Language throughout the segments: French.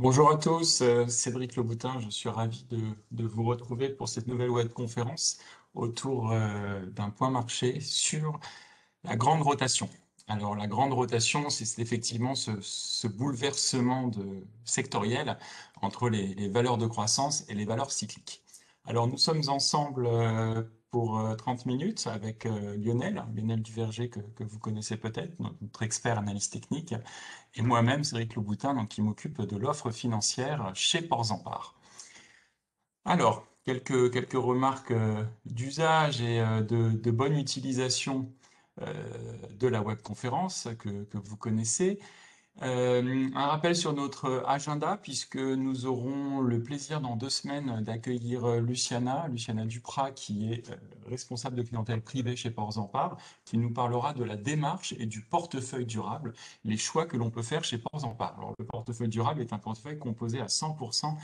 Bonjour à tous, Cédric Leboutin, je suis ravi de vous retrouver pour cette nouvelle webconférence autour d'un point marché sur la grande rotation. Alors la grande rotation, c'est effectivement ce bouleversement sectoriel entre les valeurs de croissance et les valeurs cycliques. Alors nous sommes ensemble pour 30 minutes avec Lionel Duverger que vous connaissez peut-être, notre expert analyse technique, et moi-même, Cédric Louboutin, donc, qui m'occupe de l'offre financière chez Ports-en-Par. Alors, quelques remarques d'usage et de bonne utilisation de la webconférence que vous connaissez. Un rappel sur notre agenda, puisque nous aurons le plaisir dans 2 semaines d'accueillir Luciana Duprat, qui est responsable de clientèle privée chez Ports-en-Par, qui nous parlera de la démarche et du portefeuille durable, les choix que l'on peut faire chez Ports-en-Par. Alors, le portefeuille durable est un portefeuille composé à 100%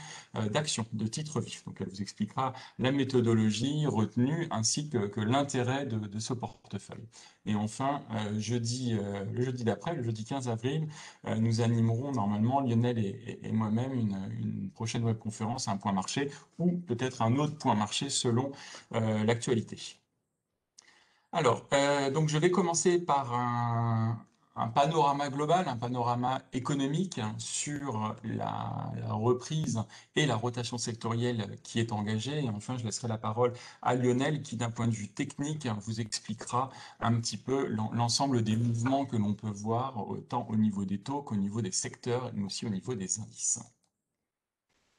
d'actions, de titres vifs. Donc, elle vous expliquera la méthodologie retenue ainsi que l'intérêt de ce portefeuille. Et enfin, le jeudi d'après, le jeudi 15 avril, nous animerons normalement, Lionel et moi-même, une prochaine webconférence, un point marché, ou peut-être un autre point marché selon l'actualité. Alors, donc je vais commencer par un panorama global, un panorama économique sur la reprise et la rotation sectorielle qui est engagée. Et enfin, je laisserai la parole à Lionel qui, d'un point de vue technique, vous expliquera un petit peu l'ensemble des mouvements que l'on peut voir, autant au niveau des taux qu'au niveau des secteurs, mais aussi au niveau des indices.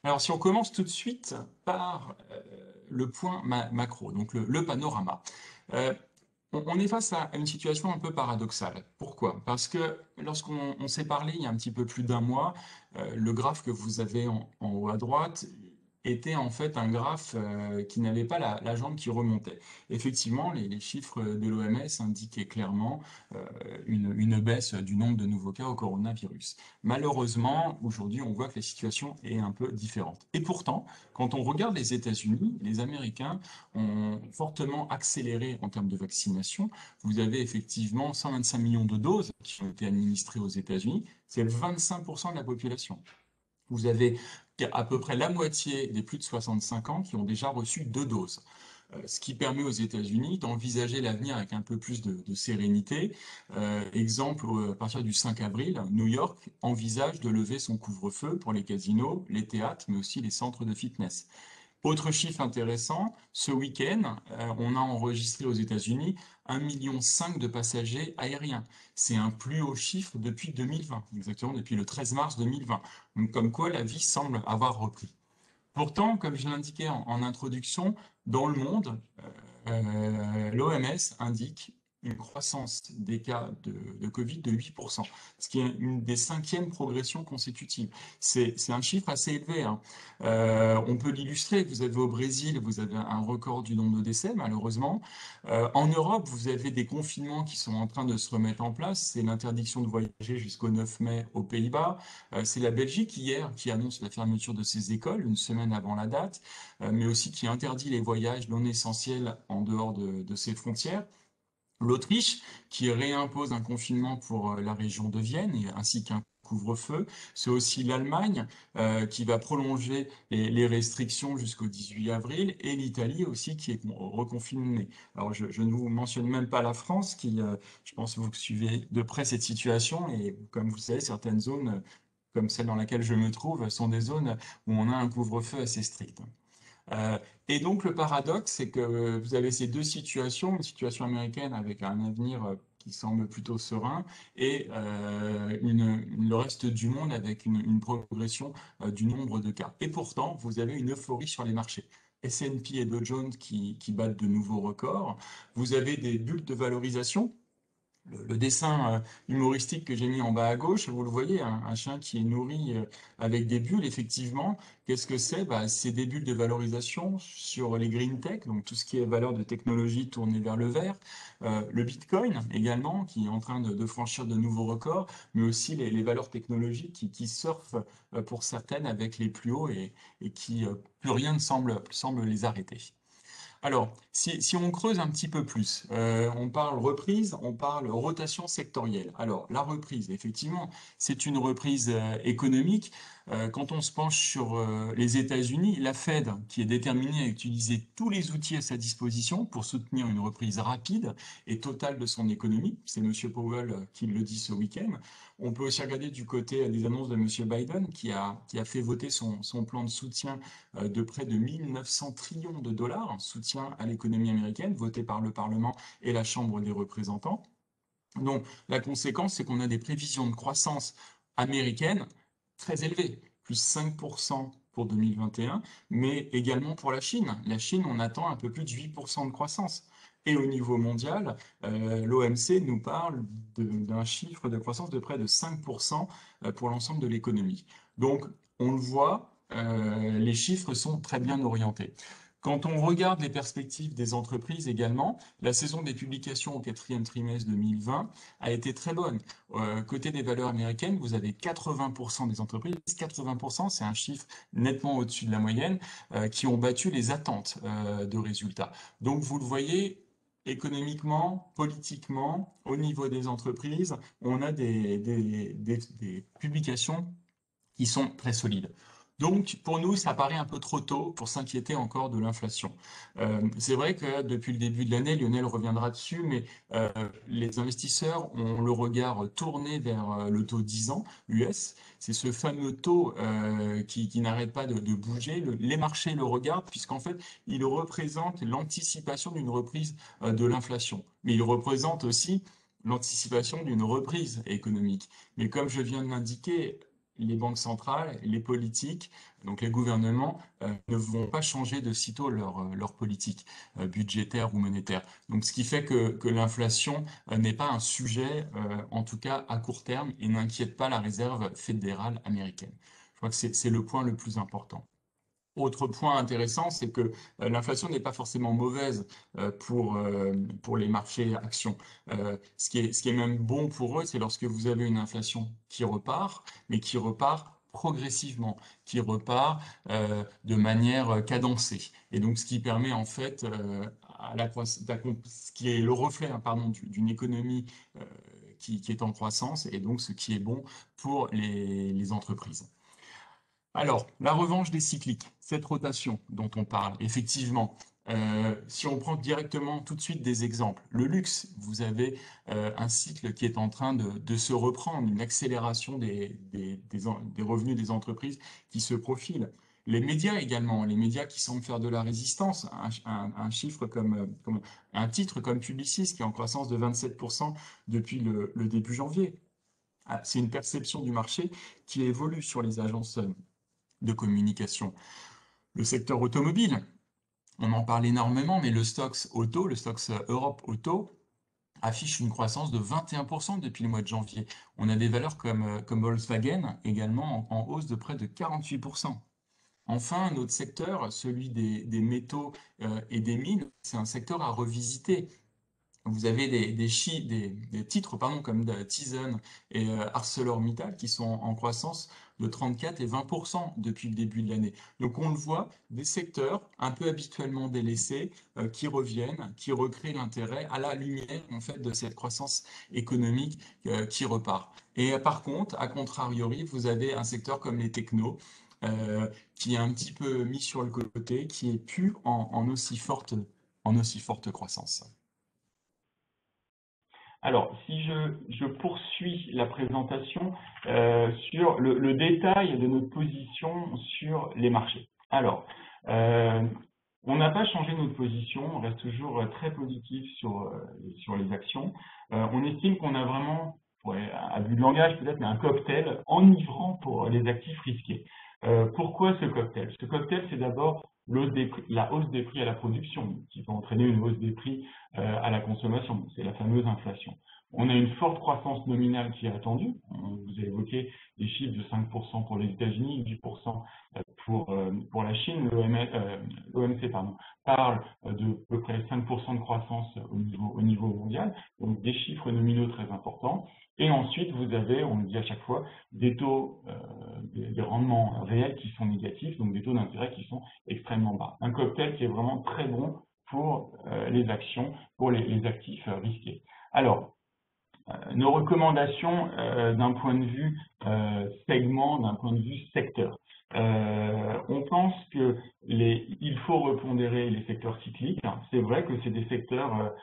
Alors, si on commence tout de suite par le point macro, donc le panorama. Euh, on est face à une situation un peu paradoxale. Pourquoi? Parce que lorsqu'on s'est parlé il y a un petit peu plus d'un mois, le graphe que vous avez en haut à droite était en fait un graphe qui n'avait pas la jambe qui remontait. Effectivement, les chiffres de l'OMS indiquaient clairement une baisse du nombre de nouveaux cas au coronavirus. Malheureusement, aujourd'hui, on voit que la situation est un peu différente. Et pourtant, quand on regarde les États-Unis, les Américains ont fortement accéléré en termes de vaccination. Vous avez effectivement 125 millions de doses qui ont été administrées aux États-Unis. C'est 25% de la population. Vous avez à peu près la moitié des plus de 65 ans qui ont déjà reçu 2 doses. Ce qui permet aux États-Unis d'envisager l'avenir avec un peu plus de sérénité. Exemple, à partir du 5 avril, New York envisage de lever son couvre-feu pour les casinos, les théâtres, mais aussi les centres de fitness. Autre chiffre intéressant, ce week-end, on a enregistré aux États-Unis 1,5 million de passagers aériens. C'est un plus haut chiffre depuis 2020, exactement depuis le 13 mars 2020. Donc, comme quoi la vie semble avoir repris. Pourtant, comme je l'indiquais en introduction, dans le monde, l'OMS indique une croissance des cas de Covid de 8%, ce qui est une des 5e progressions consécutives. C'est un chiffre assez élevé, hein. On peut l'illustrer. Vous avez au Brésil, vous avez un record du nombre de décès, malheureusement. En Europe, vous avez des confinements qui sont en train de se remettre en place. C'est l'interdiction de voyager jusqu'au 9 mai aux Pays-Bas. C'est la Belgique hier qui annonce la fermeture de ses écoles une semaine avant la date, mais aussi qui interdit les voyages non essentiels en dehors de ses frontières. L'Autriche, qui réimpose un confinement pour la région de Vienne, ainsi qu'un couvre-feu. C'est aussi l'Allemagne qui va prolonger les restrictions jusqu'au 18 avril et l'Italie aussi qui est reconfinée. Alors je ne vous mentionne même pas la France qui, je pense que vous suivez de près cette situation et comme vous le savez, certaines zones comme celle dans laquelle je me trouve sont des zones où on a un couvre-feu assez strict. Euh, et donc le paradoxe, c'est que vous avez ces deux situations, une situation américaine avec un avenir qui semble plutôt serein, et le reste du monde avec une progression du nombre de cas. Et pourtant, vous avez une euphorie sur les marchés. S&P et Dow Jones qui battent de nouveaux records. Vous avez des bulles de valorisation le dessin humoristique que j'ai mis en bas à gauche, vous le voyez, un chien qui est nourri avec des bulles, effectivement. Qu'est-ce que c'est? Bah, c'est des bulles de valorisation sur les green tech, donc tout ce qui est valeur de technologie tournée vers le vert. Le Bitcoin également, qui est en train de franchir de nouveaux records, mais aussi les valeurs technologiques qui surfent pour certaines avec les plus hauts et qui plus rien ne semble les arrêter. Alors, si on creuse un petit peu plus, on parle reprise, on parle rotation sectorielle. Alors, la reprise, effectivement, c'est une reprise économique. Quand on se penche sur les États-Unis, la Fed, qui est déterminée à utiliser tous les outils à sa disposition pour soutenir une reprise rapide et totale de son économie, c'est Monsieur Powell qui le dit ce week-end. On peut aussi regarder du côté des annonces de Monsieur Biden, qui a fait voter son plan de soutien de près de 1900 trillions de dollars en soutien à l'économie américaine, voté par le Parlement et la Chambre des représentants. Donc la conséquence, c'est qu'on a des prévisions de croissance américaine très élevées, plus 5% pour 2021, mais également pour la Chine. La Chine, on attend un peu plus de 8% de croissance. Et au niveau mondial, l'OMC nous parle d'un chiffre de croissance de près de 5% pour l'ensemble de l'économie. Donc, on le voit, les chiffres sont très bien orientés. Quand on regarde les perspectives des entreprises également, la saison des publications au quatrième trimestre 2020 a été très bonne. Côté des valeurs américaines, vous avez 80% des entreprises, 80%, c'est un chiffre nettement au-dessus de la moyenne, qui ont battu les attentes de résultats. Donc vous le voyez, économiquement, politiquement, au niveau des entreprises, on a des publications qui sont très solides. Donc, pour nous, ça paraît un peu trop tôt pour s'inquiéter encore de l'inflation. C'est vrai que depuis le début de l'année, Lionel reviendra dessus, mais les investisseurs ont le regard tourné vers le taux 10 ans US. C'est ce fameux taux qui n'arrête pas de bouger. Les marchés le regardent puisqu'en fait, il représente l'anticipation d'une reprise de l'inflation. Mais il représente aussi l'anticipation d'une reprise économique. Mais comme je viens de l'indiquer, les banques centrales, les politiques, donc les gouvernements, ne vont pas changer de sitôt leur politique budgétaire ou monétaire. Donc ce qui fait que l'inflation n'est pas un sujet, en tout cas à court terme, et n'inquiète pas la réserve fédérale américaine. Je crois que c'est le point le plus important. Autre point intéressant, c'est que l'inflation n'est pas forcément mauvaise pour les marchés actions. Ce qui est même bon pour eux, c'est lorsque vous avez une inflation qui repart, mais qui repart progressivement, qui repart de manière cadencée. Et donc, ce qui permet en fait ce qui est le reflet, hein, pardon, d'une économie qui est en croissance, et donc ce qui est bon pour les entreprises. Alors, la revanche des cycliques, cette rotation dont on parle, effectivement, si on prend directement tout de suite des exemples, le luxe, vous avez un cycle qui est en train de se reprendre, une accélération des revenus des entreprises qui se profilent. Les médias également, les médias qui semblent faire de la résistance, un chiffre un titre comme Publicis qui est en croissance de 27% depuis le début janvier. Ah, c'est une perception du marché qui évolue sur les agences de communication. Le secteur automobile, on en parle énormément, mais le Stoxx Auto, le Stoxx Europe Auto, affiche une croissance de 21% depuis le mois de janvier. On a des valeurs comme Volkswagen également en hausse de près de 48%. Enfin, notre secteur, celui des métaux et des mines, c'est un secteur à revisiter. Vous avez des titres pardon, comme Tizen et ArcelorMittal qui sont en croissance de 34 et 20% depuis le début de l'année. Donc on le voit, des secteurs un peu habituellement délaissés qui reviennent, qui recréent l'intérêt à la lumière en fait de cette croissance économique qui repart. Et par contre, à contrariori, vous avez un secteur comme les technos qui est un petit peu mis sur le côté, qui est plus en aussi forte croissance. Alors, si je poursuis la présentation sur le détail de notre position sur les marchés. Alors, euh, on n'a pas changé notre position, on reste toujours très positif sur les actions. On estime qu'on a vraiment, ouais, à vue de langage peut-être, mais un cocktail enivrant pour les actifs risqués. Pourquoi ce cocktail? Ce cocktail, c'est d'abord la hausse des prix à la production, qui peut entraîner une hausse des prix à la consommation. C'est la fameuse inflation. On a une forte croissance nominale qui est attendue. Vous avez évoqué des chiffres de 5% pour les États-Unis, 10% pour la Chine. L'OMC parle de à peu près 5% de croissance au niveau mondial, donc des chiffres nominaux très importants. Et ensuite, vous avez, on le dit à chaque fois, des taux, des rendements réels qui sont négatifs, donc des taux d'intérêt qui sont extrêmement bas. Un cocktail qui est vraiment très bon pour les actions, pour les actifs risqués. Alors, nos recommandations d'un point de vue segment, d'un point de vue secteur. On pense que il faut repondérer les secteurs cycliques. C'est vrai que c'est des secteurs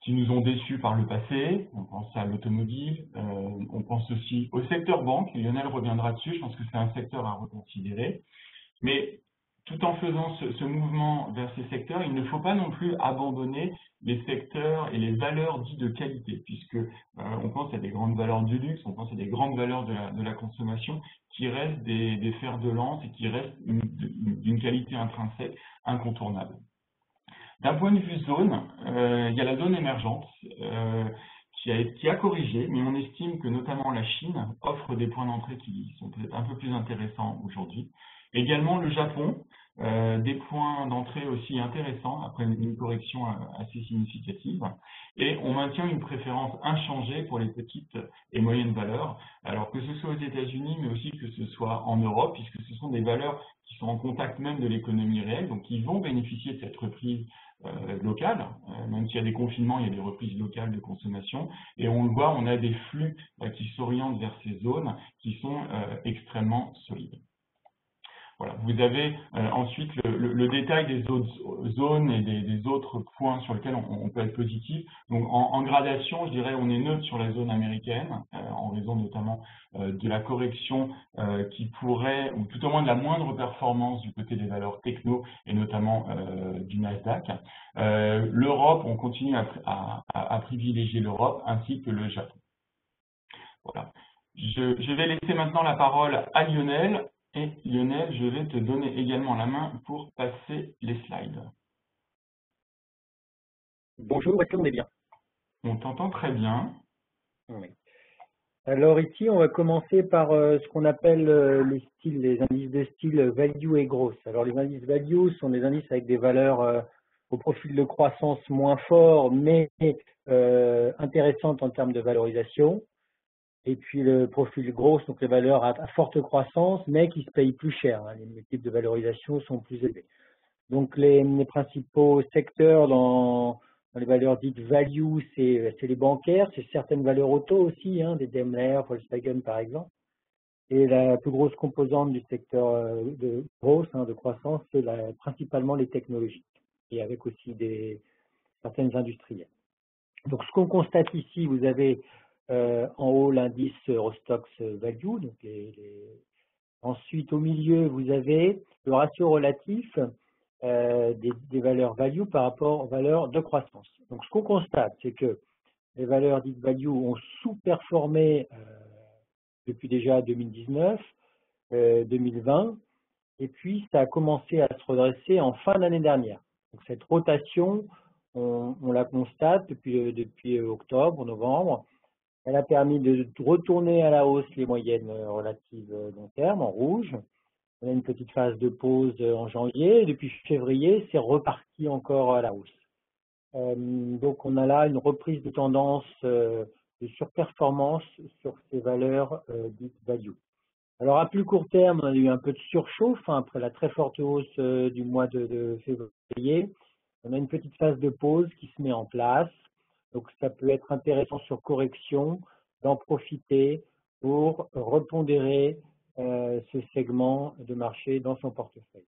qui nous ont déçus par le passé. On pense à l'automobile, on pense aussi au secteur banque. Lionel reviendra dessus, je pense que c'est un secteur à reconsidérer. Mais tout en faisant ce mouvement vers ces secteurs, il ne faut pas non plus abandonner les secteurs et les valeurs dites de qualité, puisque on pense à des grandes valeurs du luxe, on pense à des grandes valeurs de la consommation qui restent des fers de lance et qui restent d'une qualité intrinsèque incontournable. D'un point de vue zone, il y a la zone émergente qui a corrigé, mais on estime que notamment la Chine offre des points d'entrée qui sont peut-être un peu plus intéressants aujourd'hui. Également le Japon, des points d'entrée aussi intéressants après une correction assez significative. Et on maintient une préférence inchangée pour les petites et moyennes valeurs, alors que ce soit aux États-Unis, mais aussi que ce soit en Europe, puisque ce sont des valeurs qui sont en contact même de l'économie réelle, donc qui vont bénéficier de cette reprise locale, même s'il y a des confinements, il y a des reprises locales de consommation, et on le voit, on a des flux qui s'orientent vers ces zones qui sont extrêmement solides. Voilà. Vous avez ensuite le détail des autres zones et des autres points sur lesquels on peut être positif. Donc en gradation, je dirais on est neutre sur la zone américaine, en raison notamment de la correction qui pourrait, ou tout au moins de la moindre performance du côté des valeurs techno et notamment du Nasdaq. L'Europe, on continue à privilégier l'Europe ainsi que le Japon. Voilà. Je vais laisser maintenant la parole à Lionel. Et Lionel, je vais te donner également la main pour passer les slides. Bonjour, est-ce qu'on est bien? On t'entend très bien. Oui. Alors ici, on va commencer par ce qu'on appelle les indices de style value et gross. Alors les indices value sont des indices avec des valeurs au profil de croissance moins fort, mais intéressantes en termes de valorisation. Et puis le profil gross, donc les valeurs à forte croissance, mais qui se payent plus cher. Les multiples de valorisation sont plus élevés. Donc les principaux secteurs dans les valeurs dites value, c'est les bancaires, c'est certaines valeurs auto aussi, des Daimler, Volkswagen par exemple. Et la plus grosse composante du secteur de growth, de croissance, c'est principalement les technologies, et avec aussi certaines industrielles. Donc ce qu'on constate ici, vous avez en haut l'indice Eurostoxx Value, donc ensuite au milieu vous avez le ratio relatif des valeurs value par rapport aux valeurs de croissance. Donc ce qu'on constate, c'est que les valeurs dites value ont sous-performé depuis déjà 2019, 2020, et puis ça a commencé à se redresser en fin d'année dernière. Donc cette rotation, on la constate depuis octobre, novembre. Elle a permis de retourner à la hausse les moyennes relatives long terme, en rouge. On a une petite phase de pause en janvier. Et depuis février, c'est reparti encore à la hausse. Donc, on a là une reprise de tendance de surperformance sur ces valeurs dites value. Alors, à plus court terme, on a eu un peu de surchauffe après la très forte hausse du mois de février. On a une petite phase de pause qui se met en place. Donc, ça peut être intéressant sur correction d'en profiter pour repondérer ce segment de marché dans son portefeuille.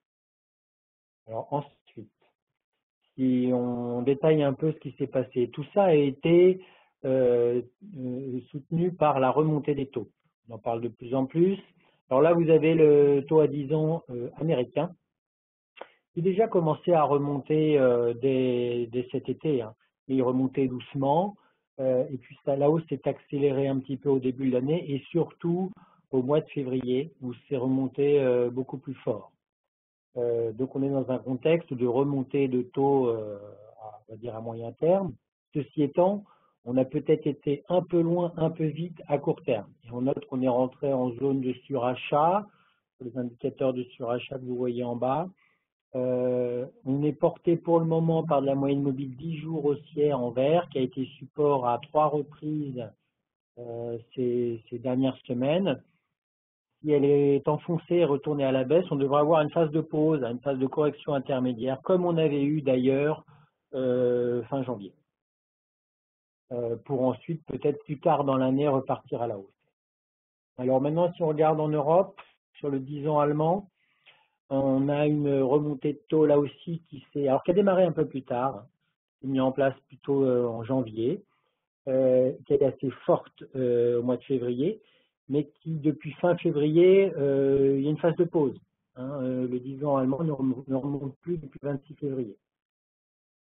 Alors ensuite, si on détaille un peu ce qui s'est passé, tout ça a été soutenu par la remontée des taux. On en parle de plus en plus. Alors là, vous avez le taux à 10 ans américain qui déjà commençait à remonter dès cet été. Il remontait doucement. Et puis la hausse s'est accélérée un petit peu au début de l'année et surtout au mois de février où c'est remonté beaucoup plus fort. Donc on est dans un contexte de remontée de taux, on va dire à moyen terme. Ceci étant, on a peut-être été un peu loin, un peu vite à court terme. Et on note qu'on est rentré en zone de surachat, les indicateurs de surachat que vous voyez en bas. On est porté pour le moment par de la moyenne mobile 10 jours haussière en vert qui a été support à 3 reprises ces dernières semaines. si elle est enfoncée et retournée à la baisse, on devrait avoir une phase de pause, une phase de correction intermédiaire, comme on avait eu d'ailleurs fin janvier, pour ensuite peut-être plus tard dans l'année repartir à la hausse. Alors maintenant, si on regarde en Europe, sur le 10 ans allemand, on a une remontée de taux là aussi qui a démarré un peu plus tard, qui est mise en place plutôt en janvier, qui est assez forte au mois de février, mais qui depuis fin février, il y a une phase de pause. Le 10 ans allemand ne remonte plus depuis le 26 février.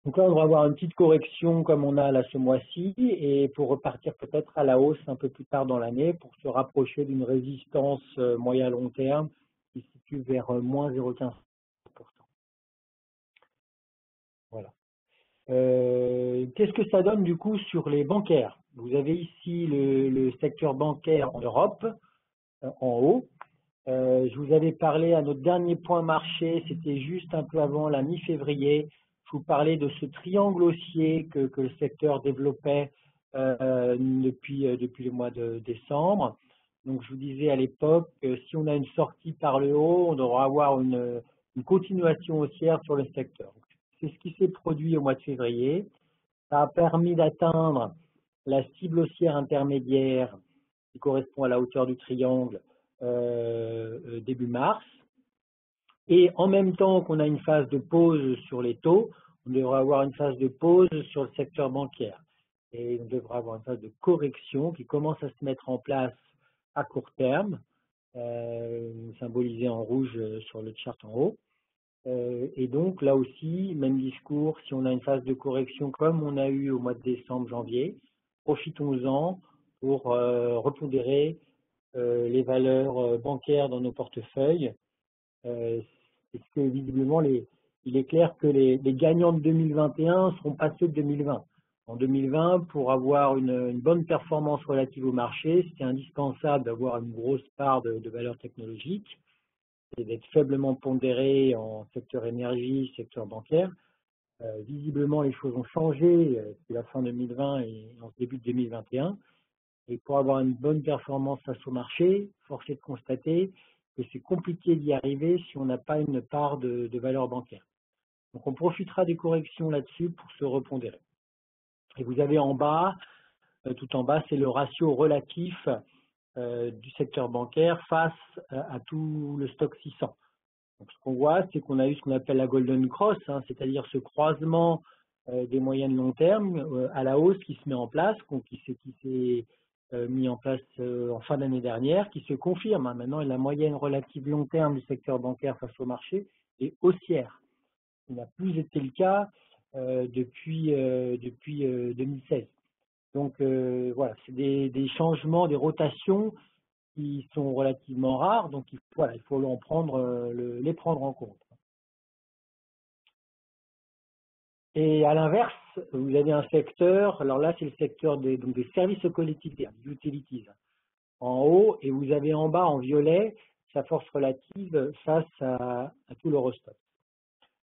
Donc là, on va avoir une petite correction comme on a là ce mois-ci, et pour repartir peut-être à la hausse un peu plus tard dans l'année, pour se rapprocher d'une résistance moyen-long terme qui se situe vers moins 0,15%. Voilà. Qu'est-ce que ça donne du coup sur les bancaires? Vous avez ici le secteur bancaire en Europe, en haut. Je vous avais parlé à notre dernier point marché, c'était juste un peu avant la mi-février. Je vous parlais de ce triangle haussier que le secteur développait depuis le mois de décembre. Donc je vous disais à l'époque que si on a une sortie par le haut, on devra avoir une continuation haussière sur le secteur. C'est ce qui s'est produit au mois de février. Ça a permis d'atteindre la cible haussière intermédiaire qui correspond à la hauteur du triangle début mars. Et en même temps qu'on a une phase de pause sur les taux, on devrait avoir une phase de pause sur le secteur bancaire. Et on devra avoir une phase de correction qui commence à se mettre en place à court terme, symbolisée en rouge sur le chart en haut. Et donc là aussi, même discours, si on a une phase de correction comme on a eu au mois de décembre, janvier, profitons-en pour repondérer les valeurs bancaires dans nos portefeuilles. Parce que visiblement, il est clair que les gagnants de 2021 seront pas ceux de 2020. En 2020, pour avoir une bonne performance relative au marché, c'était indispensable d'avoir une grosse part de valeurs technologiques et d'être faiblement pondéré en secteur énergie, secteur bancaire. Visiblement, les choses ont changé depuis la fin 2020 et en début de 2021. Et pour avoir une bonne performance face au marché, force est de constater que c'est compliqué d'y arriver si on n'a pas une part de valeur bancaire. Donc on profitera des corrections là-dessus pour se repondérer. Et vous avez en bas, tout en bas, c'est le ratio relatif du secteur bancaire face à tout le stock 600. Donc ce qu'on voit, c'est qu'on a eu ce qu'on appelle la Golden Cross, c'est-à-dire ce croisement des moyennes long terme à la hausse qui se met en place, qui s'est mis en place en fin d'année dernière, qui se confirme. Maintenant, la moyenne relative long terme du secteur bancaire face au marché est haussière. Ce n'a plus été le cas depuis 2016. Donc voilà, c'est des changements, des rotations qui sont relativement rares, donc il faut les prendre en compte. Et à l'inverse, vous avez un secteur, alors là c'est le secteur des services aux collectivités, des utilities, en haut, et vous avez en bas en violet sa force relative face à tout l'Eurostop.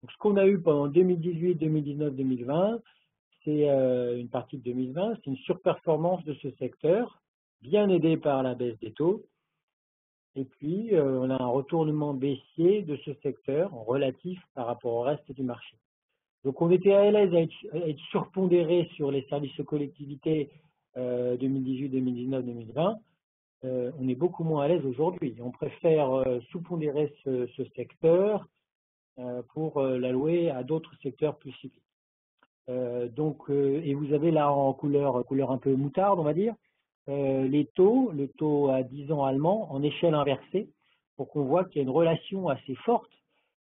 Donc ce qu'on a eu pendant 2018, 2019, 2020, c'est une partie de 2020, c'est une surperformance de ce secteur, bien aidé par la baisse des taux. Et puis, on a un retournement baissier de ce secteur relatif par rapport au reste du marché. Donc, on était à l'aise à être surpondéré sur les services aux collectivités 2018, 2019, 2020. On est beaucoup moins à l'aise aujourd'hui. On préfère sous-pondérer ce secteur pour l'allouer à d'autres secteurs plus cycliques. Et vous avez là en couleur un peu moutarde, on va dire, le taux à 10 ans allemand en échelle inversée, pour qu'on voit qu'il y a une relation assez forte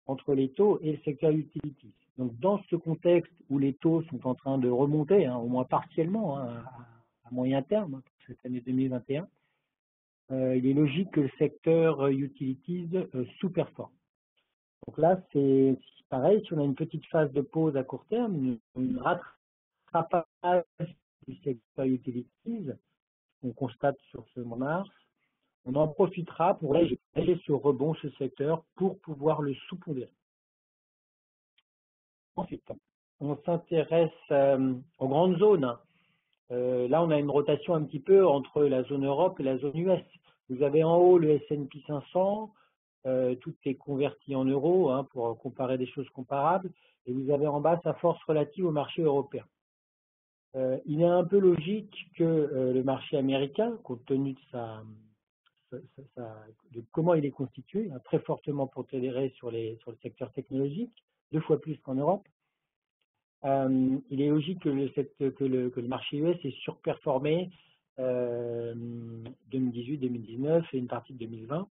entre les taux et le secteur utilities. Donc dans ce contexte où les taux sont en train de remonter, au moins partiellement, à moyen terme, pour cette année 2021, il est logique que le secteur utilities sous-performe. Donc là, c'est pareil, si on a une petite phase de pause à court terme, une rattrapage du secteur utilities, on constate sur ce mois de mars, on en profitera pour aller sur rebond ce secteur pour pouvoir le sous-pondérer. Ensuite, on s'intéresse aux grandes zones. Là, on a une rotation un petit peu entre la zone Europe et la zone US. Vous avez en haut le S&P 500, tout est converti en euros hein, pour comparer des choses comparables, et vous avez en bas sa force relative au marché européen. Il est un peu logique que le marché américain, compte tenu de comment il est constitué, hein, très fortement pondéré sur le secteur technologique, 2 fois plus qu'en Europe, il est logique que le marché US ait surperformé 2018, 2019 et une partie de 2020.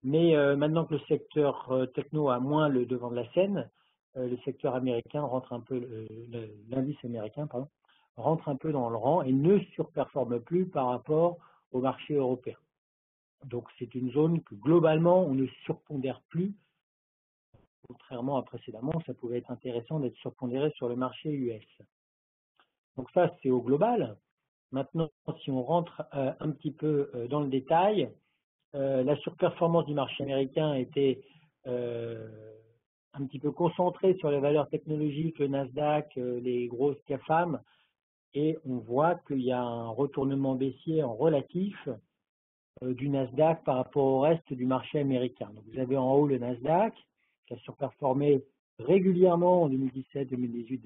Mais maintenant que le secteur techno a moins le devant de la scène, le secteur américain rentre un peu, l'indice américain, pardon, rentre un peu dans le rang et ne surperforme plus par rapport au marché européen. Donc c'est une zone que globalement on ne surpondère plus, contrairement à précédemment, ça pouvait être intéressant d'être surpondéré sur le marché US. Donc ça c'est au global. Maintenant, si on rentre un petit peu dans le détail, la surperformance du marché américain était un petit peu concentrée sur les valeurs technologiques, le Nasdaq, les grosses GAFAM, et on voit qu'il y a un retournement baissier en relatif du Nasdaq par rapport au reste du marché américain. Donc vous avez en haut le Nasdaq qui a surperformé régulièrement en 2017, 2018,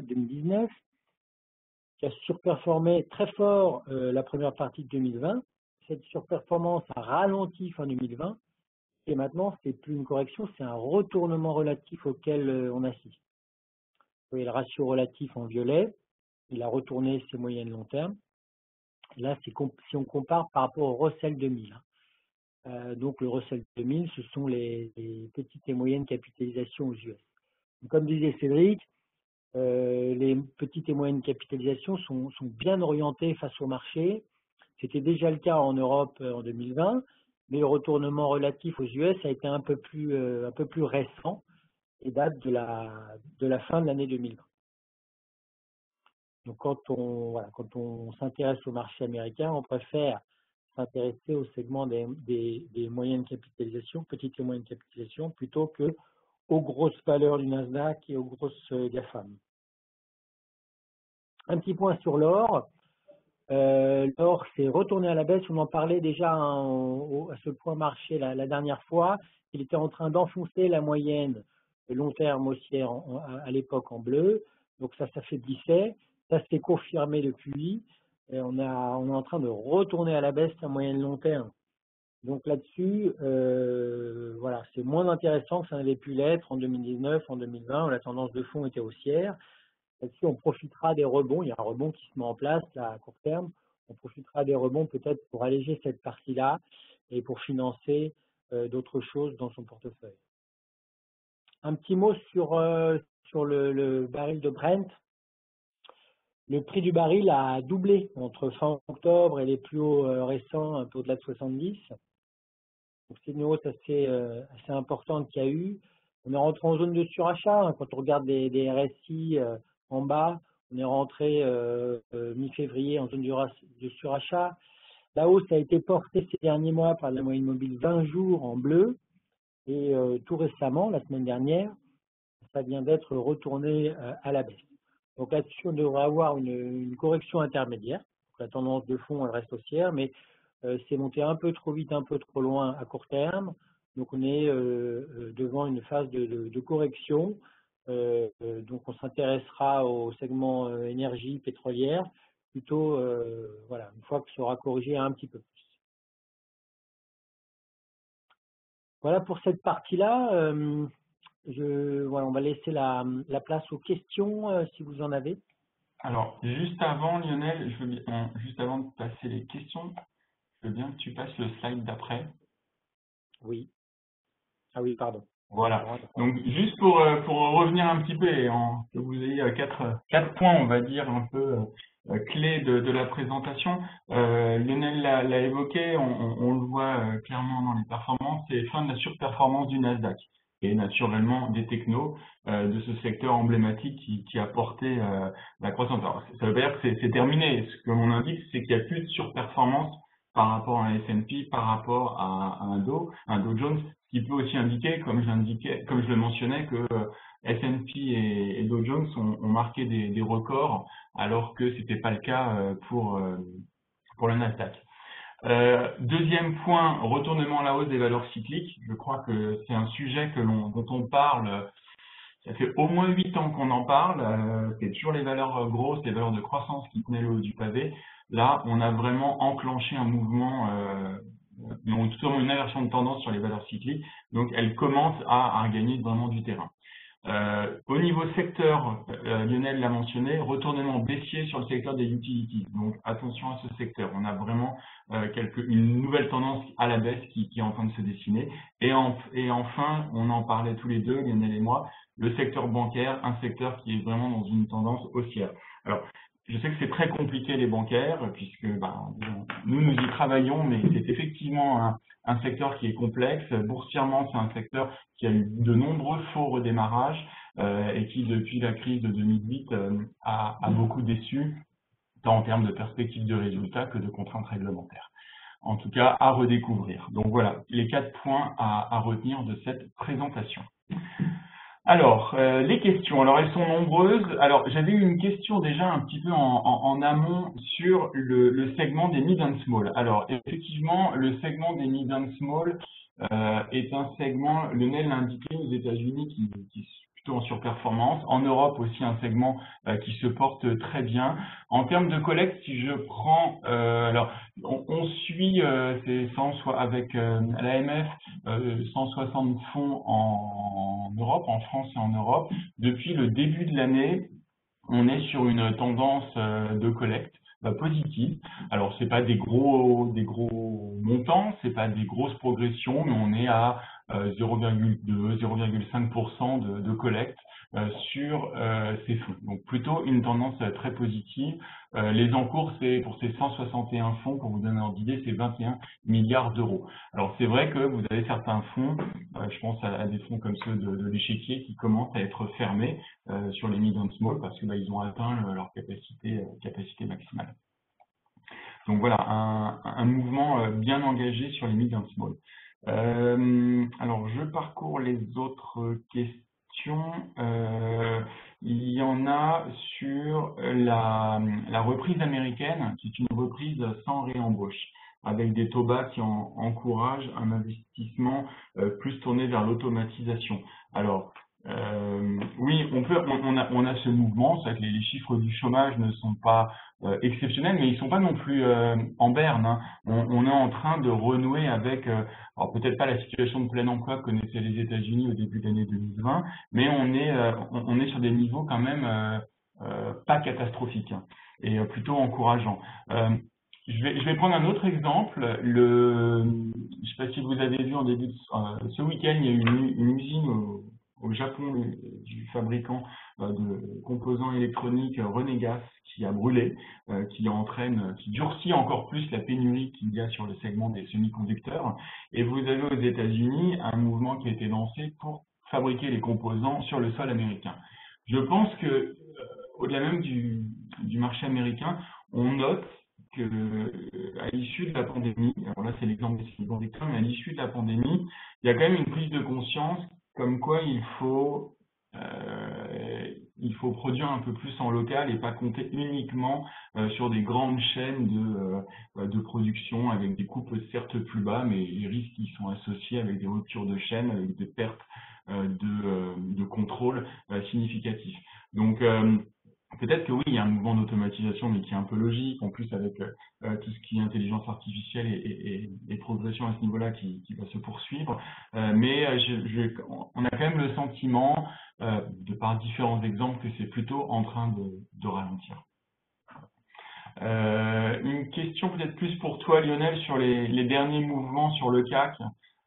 2019, qui a surperformé très fort la première partie de 2020. Cette surperformance a ralenti fin 2020 et maintenant c'est plus une correction, c'est un retournement relatif auquel on assiste. Vous voyez le ratio relatif en violet, il a retourné ses moyennes long terme. Là, si on compare par rapport au Russell 2000. Donc le Russell 2000, ce sont les petites et moyennes capitalisations aux US. Donc, comme disait Cédric, les petites et moyennes capitalisations sont bien orientées face au marché. C'était déjà le cas en Europe en 2020, mais le retournement relatif aux US a été un peu plus récent et date de la fin de l'année 2020. Donc quand on s'intéresse au marché américain, on préfère s'intéresser au segment des moyennes capitalisations, petites et moyennes capitalisations, plutôt que aux grosses valeurs du Nasdaq et aux grosses GAFAM. Un petit point sur l'or. L'or s'est retourné à la baisse, on en parlait déjà à ce point marché la dernière fois. Il était en train d'enfoncer la moyenne long terme haussière à l'époque en bleu, donc ça s'affaiblissait, ça s'est confirmé depuis, et on est en train de retourner à la baisse la moyenne long terme. Donc là-dessus, voilà, c'est moins intéressant que ça n'avait pu l'être en 2019, en 2020, où la tendance de fond était haussière. Là-dessus, on profitera des rebonds. Il y a un rebond qui se met en place là, à court terme. On profitera des rebonds peut-être pour alléger cette partie-là et pour financer d'autres choses dans son portefeuille. Un petit mot sur le baril de Brent. Le prix du baril a doublé entre fin octobre et les plus hauts récents, un peu au-delà de 70. Donc c'est une hausse assez importante qu'il y a eu. On est rentré en zone de surachat. Hein. Quand on regarde des RSI en bas, on est rentré mi-février en zone de surachat. La hausse a été portée ces derniers mois par la moyenne mobile 20 jours en bleu. Et tout récemment, la semaine dernière, ça vient d'être retourné à la baisse. Donc là-dessus, on devrait avoir une correction intermédiaire. Donc, la tendance de fond, elle reste haussière, mais c'est monté un peu trop vite, un peu trop loin à court terme. Donc on est devant une phase de correction. Donc on s'intéressera au segment énergie pétrolière plutôt voilà, une fois que ça aura corrigé un petit peu plus. Voilà pour cette partie-là. Voilà, on va laisser la place aux questions si vous en avez. Alors, juste avant, Lionel, juste avant de passer les questions, je veux bien que tu passes le slide d'après. Oui. Ah oui, pardon. Voilà. Donc, juste pour revenir un petit peu et que vous ayez quatre points, on va dire, un peu clés de la présentation. Lionel l'a évoqué, on le voit clairement dans les performances, c'est fin de la surperformance du Nasdaq et naturellement des technos de ce secteur emblématique qui a porté la croissance. Alors, ça veut pas dire que c'est terminé. Ce que l'on indique, c'est qu'il n'y a plus de surperformance par rapport à un S&P, par rapport à un Dow Jones, qui peut aussi indiquer, comme je le mentionnais, que S&P et Dow Jones ont marqué des records, alors que c'était pas le cas pour le Nasdaq. Deuxième point, retournement à la hausse des valeurs cycliques. Je crois que c'est un sujet dont on parle. Ça fait au moins 8 ans qu'on en parle. C'est toujours les valeurs grosses, les valeurs de croissance qui tenaient le haut du pavé. Là, on a vraiment enclenché un mouvement, tout simplement une inversion de tendance sur les valeurs cycliques. Donc, elles commencent à gagner vraiment du terrain. Au niveau secteur, Lionel l'a mentionné, retournement baissier sur le secteur des utilities. Donc attention à ce secteur. On a vraiment une nouvelle tendance à la baisse qui est en train de se dessiner. Et enfin, on en parlait tous les deux, Lionel et moi, le secteur bancaire, un secteur qui est vraiment dans une tendance haussière. Alors, je sais que c'est très compliqué les bancaires, puisque nous y travaillons, mais c'est effectivement un secteur qui est complexe. Boursièrement, c'est un secteur qui a eu de nombreux faux redémarrages et qui, depuis la crise de 2008, a beaucoup déçu, tant en termes de perspectives de résultats que de contraintes réglementaires. En tout cas, à redécouvrir. Donc voilà, les 4 points à retenir de cette présentation. Alors, les questions, alors elles sont nombreuses. Alors, j'avais eu une question déjà un petit peu en amont sur le segment des mid and small. Alors, effectivement, le segment des mid and small est un segment, Lionel l'a indiqué, aux États-Unis qui est plutôt en surperformance. En Europe aussi, un segment qui se porte très bien. En termes de collecte, si je prends, alors on suit avec l'AMF 160 fonds en Europe, en France et en Europe. Depuis le début de l'année, on est sur une tendance de collecte positive. Alors c'est pas des gros montants, c'est pas des grosses progressions, mais on est à 0,2, 0,5% de collecte sur ces fonds. Donc plutôt une tendance très positive. Les encours, c'est pour ces 161 fonds, pour vous donner un ordre d'idée, c'est 21 milliards d'euros. Alors c'est vrai que vous avez certains fonds, je pense à des fonds comme ceux de l'échiquier qui commencent à être fermés sur les mid and small parce que ils ont atteint leur capacité maximale. Donc voilà, un mouvement bien engagé sur les mid and small. Alors je parcours les autres questions. Il y en a sur la reprise américaine, qui est une reprise sans réembauche, avec des taux bas qui encouragent un investissement plus tourné vers l'automatisation. Alors, oui, on a ce mouvement, c'est vrai que les chiffres du chômage ne sont pas exceptionnels, mais ils sont pas non plus en berne, hein. On est en train de renouer avec, alors peut-être pas la situation de plein emploi que connaissaient les États-Unis au début de l'année 2020, mais on est sur des niveaux quand même pas catastrophiques, hein, et plutôt encourageants. Je vais prendre un autre exemple. Je sais pas si vous avez vu en début ce week-end, il y a eu une usine au Japon du fabricant de composants électroniques Renegas qui a brûlé, qui durcit encore plus la pénurie qu'il y a sur le segment des semi-conducteurs. Et vous avez aux États-Unis un mouvement qui a été lancé pour fabriquer les composants sur le sol américain. Je pense que, au-delà même du marché américain, on note que à l'issue de la pandémie, alors là c'est l'exemple des semi-conducteurs, mais à l'issue de la pandémie, il y a quand même une prise de conscience comme quoi il faut produire un peu plus en local et pas compter uniquement sur des grandes chaînes de production avec des coûts certes plus bas, mais les risques qui sont associés avec des ruptures de chaîne, avec des pertes de contrôle significatifs. Donc peut-être que oui, il y a un mouvement d'automatisation, mais qui est un peu logique, en plus avec tout ce qui est intelligence artificielle et progression à ce niveau-là qui va se poursuivre. Mais on a quand même le sentiment, de par différents exemples, que c'est plutôt en train de ralentir. Une question peut-être plus pour toi, Lionel, sur les derniers mouvements sur le CAC,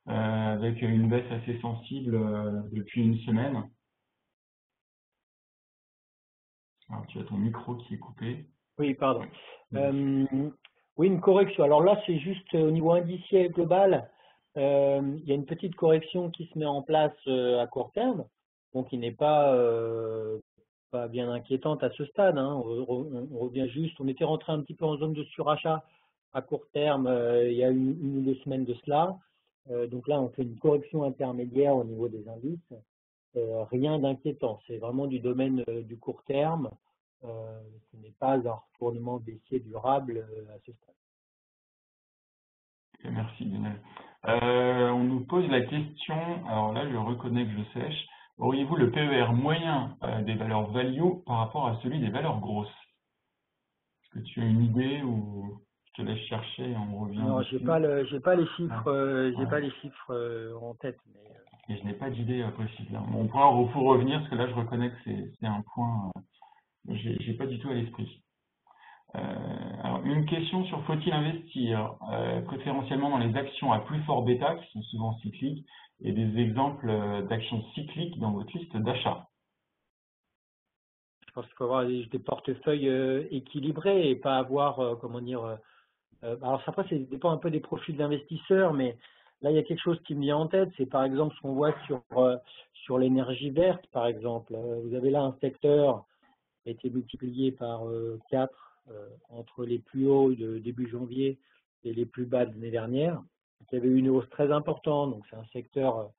avec une baisse assez sensible depuis une semaine. Alors, tu as ton micro qui est coupé. Oui, pardon. Oui, une correction. Alors là, c'est juste au niveau indiciel global. Il y a une petite correction qui se met en place à court terme, donc qui n'est pas bien inquiétante à ce stade, hein. On revient juste. On était rentré un petit peu en zone de surachat à court terme il y a une ou 2 semaines de cela. Donc là, on fait une correction intermédiaire au niveau des indices. Rien d'inquiétant. C'est vraiment du domaine du court terme. Ce n'est pas un retournement baissier durable à ce stade. Ok, merci Lionel. On nous pose la question, alors là je reconnais que je sèche, auriez-vous le PER moyen des valeurs value par rapport à celui des valeurs grosses? Est-ce que tu as une idée ou je te laisse chercher et on revient Non, dessus? j'ai pas les Ouais, chiffres, j'ai pas ouais. les chiffres en tête, mais Et je n'ai pas d'idée précise là. On pourra faut revenir parce que là je reconnais que c'est un point, j'ai pas du tout à l'esprit. Alors, une question sur faut-il investir préférentiellement dans les actions à plus fort bêta qui sont souvent cycliques et des exemples d'actions cycliques dans votre liste d'achat. je pense qu'il faut avoir des portefeuilles équilibrés et pas avoir, comment dire, alors après, ça dépend un peu des profils d'investisseurs, mais là, il y a quelque chose qui me vient en tête, c'est par exemple ce qu'on voit sur l'énergie verte, par exemple. Vous avez là un secteur qui a été multiplié par 4 entre les plus hauts de début janvier et les plus bas de l'année dernière. Donc, il y avait eu une hausse très importante, donc c'est un secteur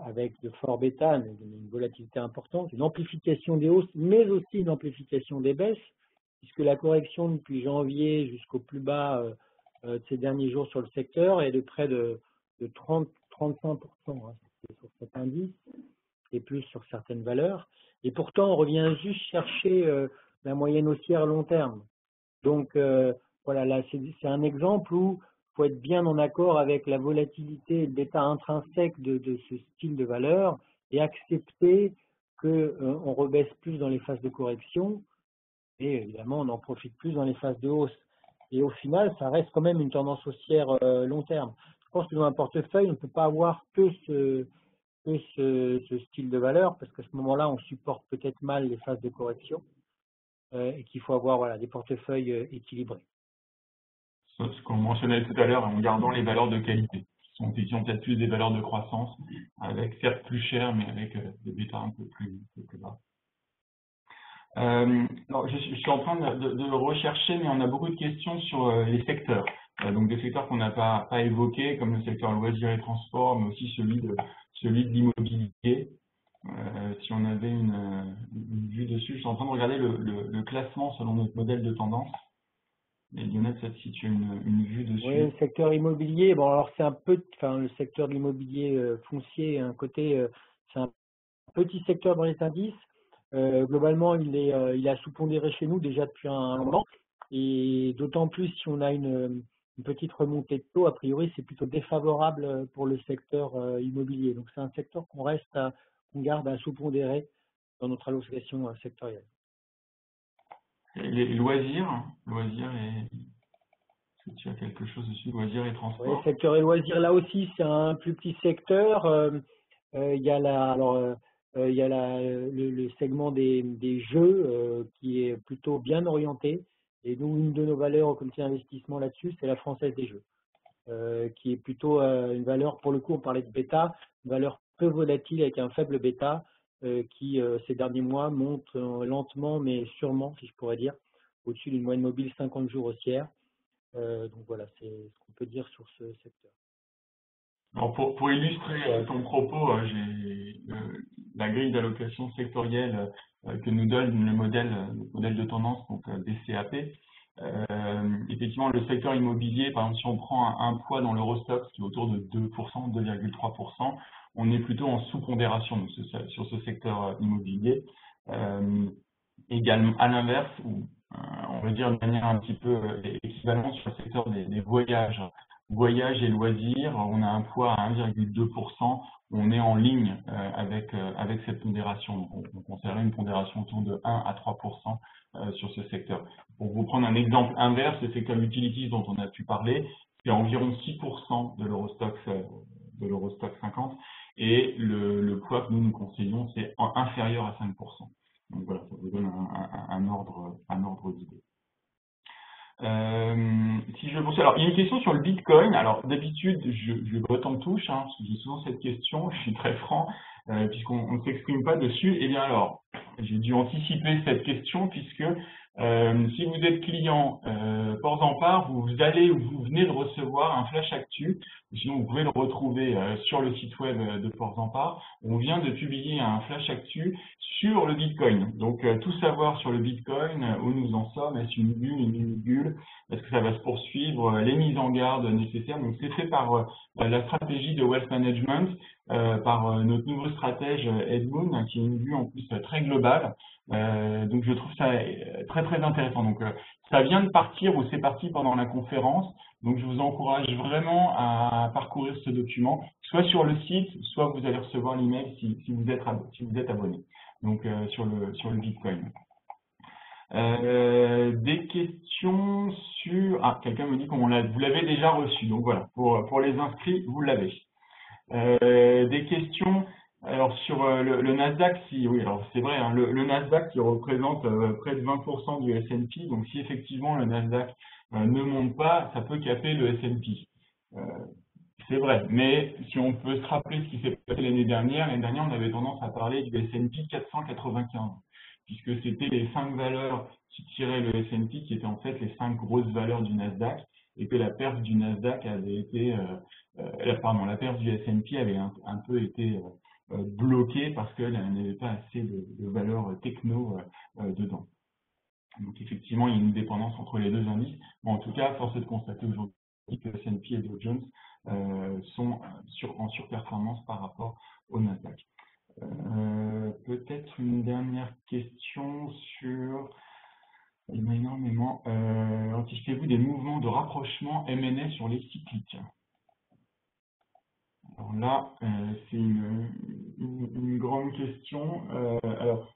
avec de forts bêta, mais une volatilité importante, une amplification des hausses, mais aussi une amplification des baisses, puisque la correction depuis janvier jusqu'au plus bas de ces derniers jours sur le secteur est de près de 30-35%, hein, sur cet indice, et plus sur certaines valeurs. Et pourtant, on revient juste chercher la moyenne haussière long terme. Donc, voilà, là, c'est un exemple où il faut être bien en accord avec la volatilité et le bêta intrinsèque de ce style de valeur et accepter qu'on rebaisse plus dans les phases de correction et évidemment, on en profite plus dans les phases de hausse. Et au final, ça reste quand même une tendance haussière long terme. Je pense que dans un portefeuille, on ne peut pas avoir que ce style de valeur parce qu'à ce moment-là, on supporte peut-être mal les phases de correction et qu'il faut avoir voilà, des portefeuilles équilibrés. Ce qu'on mentionnait tout à l'heure en gardant les valeurs de qualité, qui sont peut-être plus des valeurs de croissance, avec certes plus cher, mais avec des bêtas un peu plus bas. Alors, je suis en train de rechercher, mais on a beaucoup de questions sur les secteurs. Donc des secteurs qu'on n'a pas évoqués, comme le secteur loisirs et transport, mais aussi celui de l'immobilier. Si on avait une vue dessus, je suis en train de regarder le classement selon notre modèle de tendance. Et Lionel, peut-être si tu as une vue dessus. Oui, le secteur immobilier, bon alors c'est un peu, enfin le secteur de l'immobilier foncier, un côté, c'est un petit secteur dans les indices. Globalement, il est à sous-pondéré chez nous déjà depuis un moment. Et d'autant plus si on a une petite remontée de taux, a priori, c'est plutôt défavorable pour le secteur immobilier. Donc, c'est un secteur qu'on garde à sous-pondérer dans notre allocation sectorielle. Les loisirs et est-ce que tu as quelque chose dessus, loisirs et Oui, transport? secteur et loisirs, là aussi, c'est un plus petit secteur. Il y a le segment des jeux qui est plutôt bien orienté. Et nous, une de nos valeurs au comité d'investissement là-dessus, c'est la Française des Jeux, qui est plutôt une valeur, pour le coup, on parlait de bêta, une valeur peu volatile avec un faible bêta qui, ces derniers mois, monte lentement, mais sûrement, si je pourrais dire, au-dessus d'une moyenne mobile 50 jours haussière. Donc voilà, c'est ce qu'on peut dire sur ce secteur. Alors pour illustrer ton propos, j'ai la grille d'allocation sectorielle que nous donne le modèle de tendance, donc DCAP. Effectivement, le secteur immobilier, par exemple, si on prend un poids dans l'Eurostoxx qui est autour de 2%, 2,3%, on est plutôt en sous-pondération sur ce secteur immobilier. Également, à l'inverse, on va dire de manière un petit peu équivalente sur le secteur des voyages et loisirs, on a un poids à 1,2%, on est en ligne avec cette pondération. Donc, on considère une pondération autour de 1 à 3% sur ce secteur. Pour vous prendre un exemple inverse, le secteur utilities dont on a pu parler, c'est environ 6% de l'Eurostoxx 50, et le poids que nous conseillons, c'est inférieur à 5%. Donc voilà, ça vous donne un ordre d'idée. Si je pense, alors il y a une question sur le Bitcoin. Alors d'habitude, je botte en touche, hein, parce que j'ai souvent cette question. Je suis très franc, puisqu'on ne s'exprime pas dessus. Eh bien alors, j'ai dû anticiper cette question puisque si vous êtes client port en part, vous allez ou vous venez de recevoir un flash actu Sinon, vous pouvez le retrouver sur le site web de Portzamparts. On vient de publier un flash actu sur le Bitcoin. Donc, tout savoir sur le Bitcoin, où nous en sommes, est-ce une bulle, une bulle, est-ce que ça va se poursuivre, les mises en garde nécessaires. Donc, c'est fait par la stratégie de Wealth Management, par notre nouveau stratège Ed Boon, qui est une vue en plus très globale. Donc, je trouve ça très, très intéressant. Donc, ça vient de partir ou c'est parti pendant la conférence. Donc, je vous encourage vraiment à parcourir ce document, soit sur le site, soit vous allez recevoir l'email si vous êtes abonné. Donc, sur le Bitcoin. Des questions sur... Ah, quelqu'un me dit que vous l'avez déjà reçu. Donc voilà, pour les inscrits, vous l'avez. Des questions alors sur le Nasdaq, oui, alors c'est vrai, hein, le Nasdaq qui représente près de 20% du S&P, donc si effectivement le Nasdaq ne monte pas, ça peut caper le S&P. C'est vrai, mais si on peut se rappeler ce qui s'est passé l'année dernière, on avait tendance à parler du S&P 495, puisque c'était les 5 valeurs qui tiraient le S&P, qui étaient en fait les 5 grosses valeurs du Nasdaq, et que la perte du Nasdaq avait été, la perte du S&P avait un peu été bloquée parce qu'elle n'avait pas assez de valeurs techno dedans. Donc effectivement, il y a une dépendance entre les deux indices. Bon, en tout cas, force est de constater aujourd'hui que S&P et Dow Jones sont en surperformance par rapport au Nasdaq. Peut-être une dernière question sur... Il y en a énormément. Anticipez-vous des mouvements de rapprochement M&A sur les cycliques? Alors là, c'est une grande question. Alors,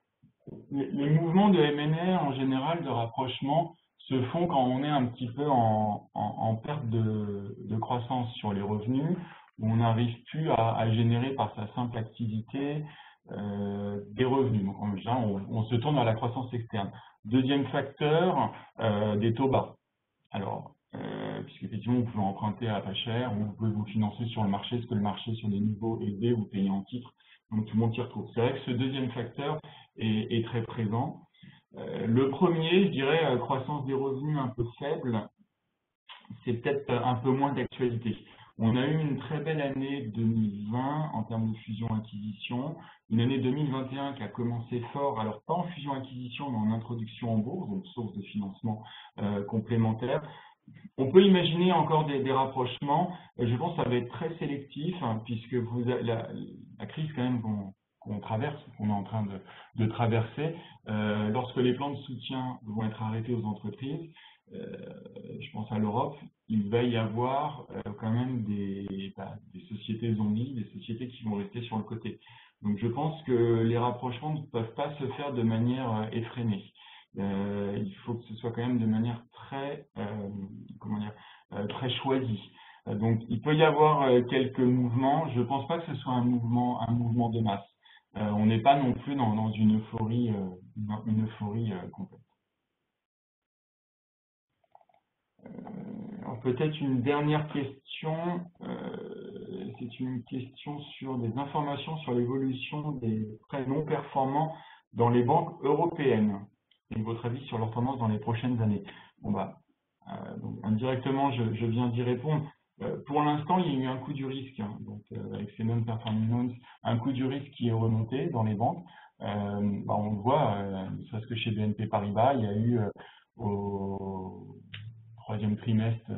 les mouvements de M&A en général, de rapprochement, se font quand on est un petit peu en perte de croissance sur les revenus, où on n'arrive plus à générer par sa simple activité des revenus. Donc en général, on se tourne vers la croissance externe. Deuxième facteur, des taux bas. Alors, puisqu'effectivement, vous pouvez emprunter à pas cher, ou vous pouvez vous financer sur le marché, parce que le marché sur des niveaux élevés, vous payez en titre, donc tout le monde s'y retrouve. C'est vrai que ce deuxième facteur est très présent. Le premier, je dirais, croissance des revenus un peu faible, c'est peut-être un peu moins d'actualité. On a eu une très belle année 2020 en termes de fusion-acquisition, une année 2021 qui a commencé fort, alors pas en fusion-acquisition, mais en introduction en bourse, donc source de financement complémentaire. On peut imaginer encore des rapprochements. Je pense que ça va être très sélectif, hein, puisque la crise quand même qu'on traverse, qu'on est en train de traverser, lorsque les plans de soutien vont être arrêtés aux entreprises, je pense à l'Europe, il va y avoir quand même des sociétés zombies, des sociétés qui vont rester sur le côté. Donc je pense que les rapprochements ne peuvent pas se faire de manière effrénée. Il faut que ce soit quand même de manière très, très choisie. Donc, il peut y avoir quelques mouvements. Je ne pense pas que ce soit un mouvement de masse. On n'est pas non plus dans une euphorie complète. Alors, peut-être une dernière question. C'est une question sur des informations sur l'évolution des prêts non performants dans les banques européennes. Et votre avis sur leur tendance dans les prochaines années? Bon bah, donc indirectement, je viens d'y répondre. Pour l'instant, il y a eu un coût du risque, hein, donc avec ces non-performing loans, un coût du risque qui est remonté dans les banques. On le voit, ne serait-ce que chez BNP Paribas, il y a eu au troisième trimestre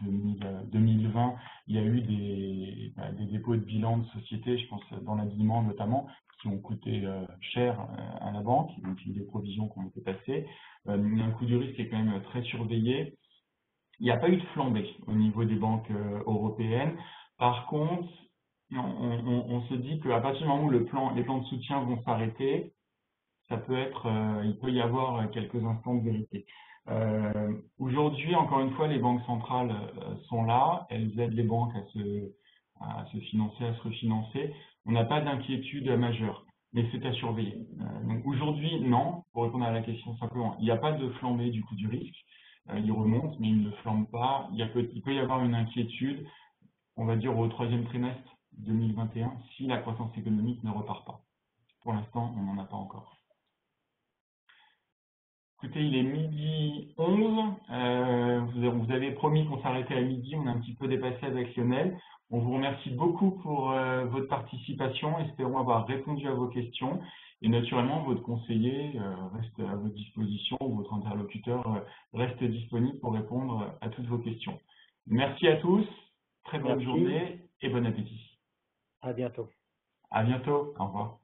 2020, il y a eu des dépôts de bilan de sociétés, je pense dans l'habillement notamment, qui ont coûté cher à la banque, donc il y a eu des provisions qui ont été passées. Il y a un coût du risque qui est quand même très surveillé. Il n'y a pas eu de flambée au niveau des banques européennes. Par contre, on se dit qu'à partir du moment où les plans de soutien vont s'arrêter, il peut y avoir quelques instants de vérité. Aujourd'hui, encore une fois, les banques centrales sont là, elles aident les banques à se financer, à se refinancer. On n'a pas d'inquiétude majeure, mais c'est à surveiller. Donc aujourd'hui, non, pour répondre à la question simplement, il n'y a pas de flambée du coût du risque. Il remonte, mais il ne flambe pas. Il peut y avoir une inquiétude, on va dire au troisième trimestre 2021, si la croissance économique ne repart pas. Pour l'instant, on n'en a pas encore. Écoutez, il est 12h11. Vous avais promis qu'on s'arrêtait à midi, on a un petit peu dépassé avec Lionel. On vous remercie beaucoup pour votre participation. Espérons avoir répondu à vos questions. Et naturellement, votre conseiller reste à votre disposition, votre interlocuteur reste disponible pour répondre à toutes vos questions. Merci à tous, très bonne Merci, journée et bon appétit. à bientôt. À bientôt, au revoir.